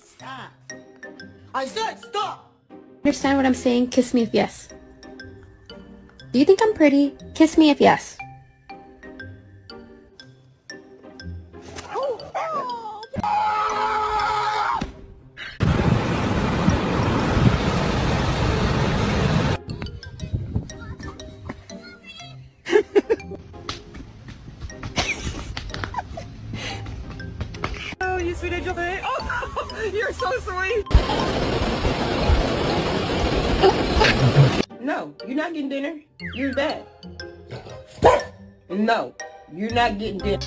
Stop. I said stop. Understand what I'm saying? Kiss me if yes. Do you think I'm pretty? Kiss me if yes. Oh, you sweet angel thing. Oh, you're so sweet. No, you're not getting dinner. You're bad. No, you're not getting dinner.